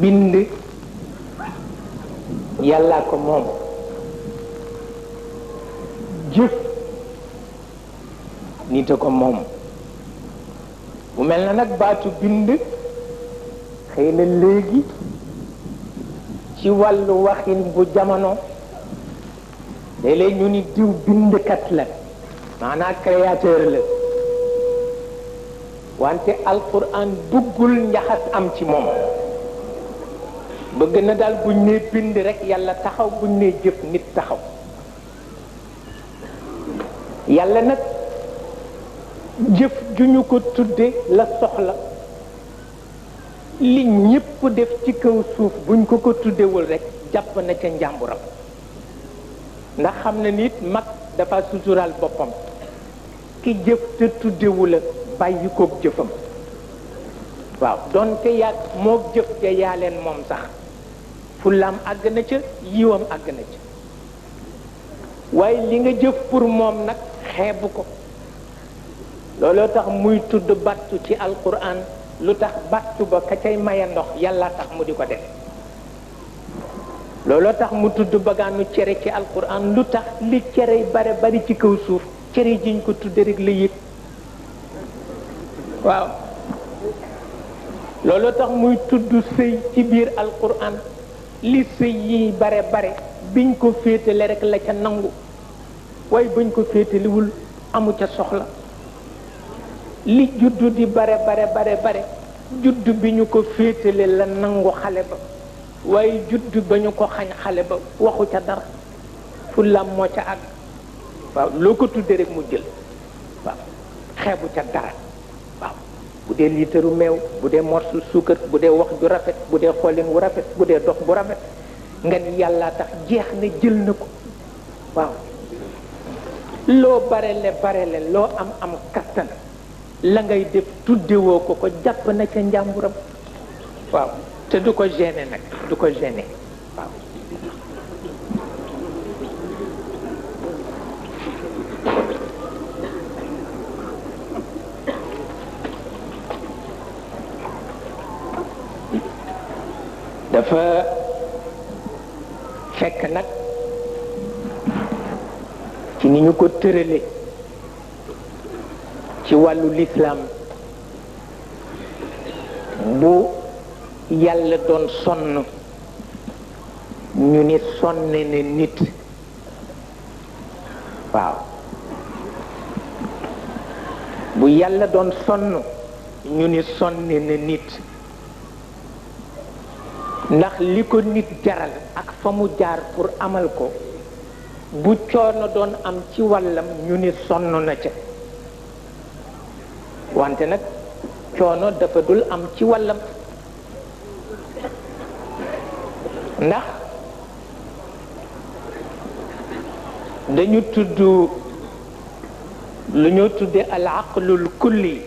bind yàllaa ko moom jëf nit a ko moom bu mel na nag baatu bind xëy na léegi ci wàllu waxin bu jamono léeg-léeg ñu ni diw bindkat la maanaam créateur la wante alquran duggul njaxas am ci moom bëgg na daal buñ nee bind rek yàlla taxaw buñ nee jëf nit taxaw yàlla nag jëf ju ñu ko tudde la soxla li ñépp def ci kaw suuf buñ ko tuddewul rek jàpp na ca njàmburam ndax xam na nit mag dafa suturaal boppam ki jëf te tuddewu la bàyyi koog jëfam waaw donte yaa moog jëf ja yaa leen moom sax fullaam àgg na ca yiwam àgg na ca waaye li nga jëf pour moom nag xeebu ko looloo tax muy tudd battu ci alquran lu tax battu ba ka cay maye ndox yàlla tax mu di ko def looloo tax mu tudd bagaanu cere ci alquran lu tax li cere bare bari ci kaw suuf cere jiñ ko tudde rek la yëg waaw looloo tax muy tudd sëy ci biir alquran li sëy yi bare bare biñ ko féetale rek la ca nangu waaye buñ ko féetaliwul amu ca soxla li juddu di bare bare juddu bi ñu ko féetale la nangu xale ba waaye juddu ba ñu ko xañ xale ba waxu ca dara fullaam moo ca àgg waaw loo ko tudde rek mu jël waaw xeebu ca dara waaw bu dee liitaru meew bu dee morsu suukar bu dee wax ju rafet bu dee xoolin wu rafet bu dee dox bu rafet nga ni yàlla tax jeex na jël na ko waaw loo barele loo am kattan la ngay def tuddewoo ko jàpp na ca njàmburam waaw te du ko gêner nag du ko gêner waaw dafa fekk nag ci ni ñu ko tërale ci wàllu lislaam bu yàlla doon sonn ñu ni sonne ne nit waaw bu yàlla doon sonn ñu ni sonne ne nit ndax li ko nit jaral ak fa mu jaar pour amal ko bu coono doon am ci wàllam ñu ni sonn na ca wante nag coono dafa dul am ci wàllam ndax dañu tudd lu ñoo tudde al aqlul kulli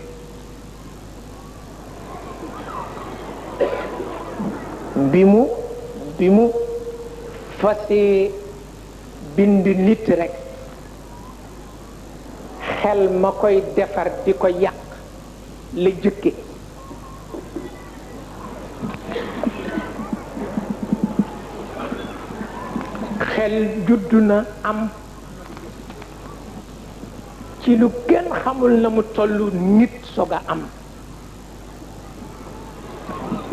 bi mu fasee bind nit rekk xel ma koy defar di ko yàq la jëkke xel juddu na am ci lu kenn xamul na mu tollu nit soog a am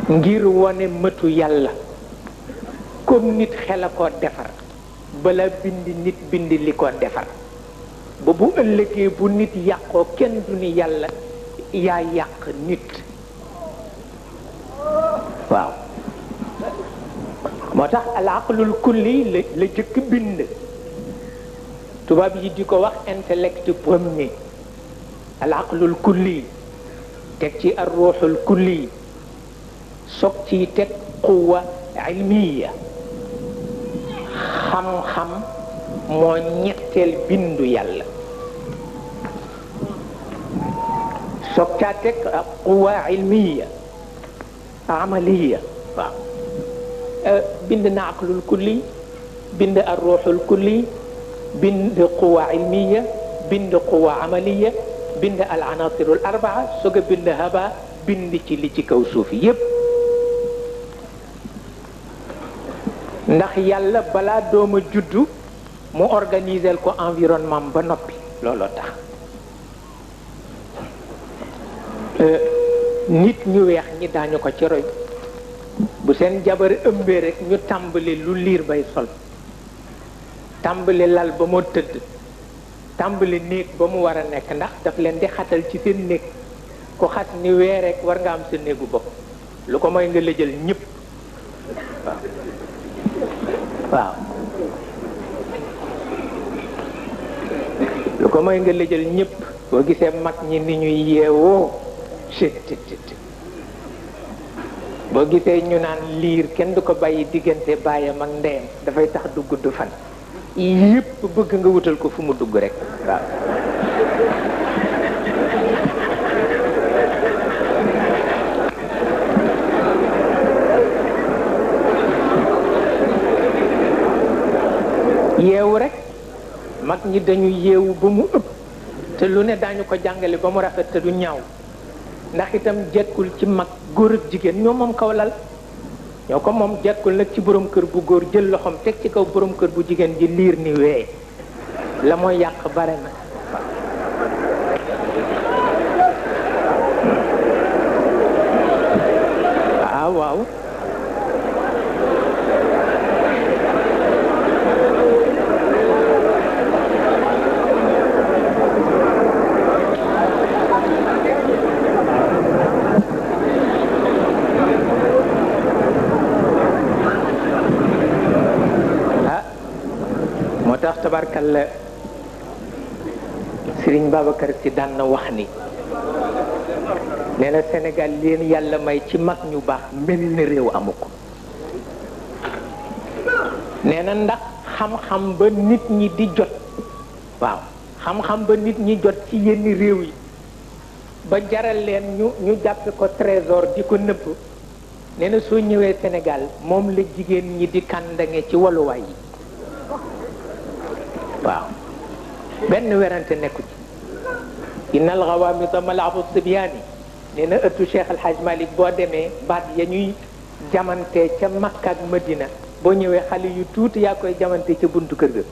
ngir wone mëtu yàlla comme nit xel a ko defar bala bind nit bind li ko defar ba bu ëllëgee bu nit yàqoo kenn du ni yàlla yaa yàq nit waaw moo tax al aqlul kulli la jëkk bind tubaab yi di ko wax intellect premier al aqlul kulli teg ci ar ruuxul kulli soog ci teg quwa ilmiya xam-xam moo ñetteel bindu yàlla soog caa teg quwa ilmiya amaliya waaw bind na aqlul kulli bind ar ruuxul kulli bind quwa ilmiya bind quwa amaliya bind al anasirul arbaa soog a bind haba bind ci li ci kaw suuf yépp ndax yàlla balaa dooma juddu mu organiser ko environnement ba noppi looloo tax nit ñu weex ñi daañu ko ci roy bu seen jabar ëmbee rek ñu tàmbali lu liir bay sol tàmbali lal ba moo tëdd tàmbali néeg ba mu war a nekk ndax daf leen di xatal ci seen néeg ku xas ni wee rek war nga am sa néegu bopp lu ko mooy nga lëjal ñëpp waaw lu ko mooy nga lëjal ñëpp boo gisee mag ñi ni ñuy yeewoo boo gisee ñu naan liir kenn du ko bàyyi diggante baayam ak ndeyam dafay tax du gudd fan yépp bëgg nga wutal ko fu mu dugg rek waaw yeewu rek mag ñi dañu yeewu ba mu ëpp te lu ne daañu ko jàngale ba mu rafet te du ñaaw ndax itam jekkul ci mag góor ak jigéen ñoo moom kaw lal ñoo ko moom jekkul nag ci borom kër bu góor jël loxoom teg ci kaw borom kër bu jigéen ji liir ni wee la mooy yàq bare na waaw waaw tax tabarkalla Serigne Babacar Sy daan na wax ni nee na Sénégal leen yàlla may ci mag ñu baax mel ni réew amu ko nee na ndax xam-xam ba nit ñi di jot waaw xam-xam ba nit ñi jot ci yenn réew yi ba jaral leen ñu jàppe ko trésor di ko nëbb nee na soo ñëwee Sénégal moom la jigéen ñi di kàndange ci waluwaay yi waaw benn werante nekku ci innal ghawamida mal'abu sibyaani nee na ëttu Cheikh El Hadj Malick boo demee baat ya ñuy jamante ca Makka ak Madina boo ñëwee xale yu tuuti yaa koy jamante ca buntu kër ga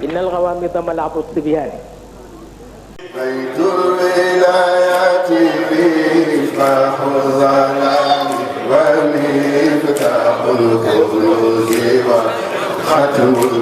innal ghawamida mal'abu sibyaani baytul wilayati miftaahul zalaami wa miftahul kunuuzi wa xatmul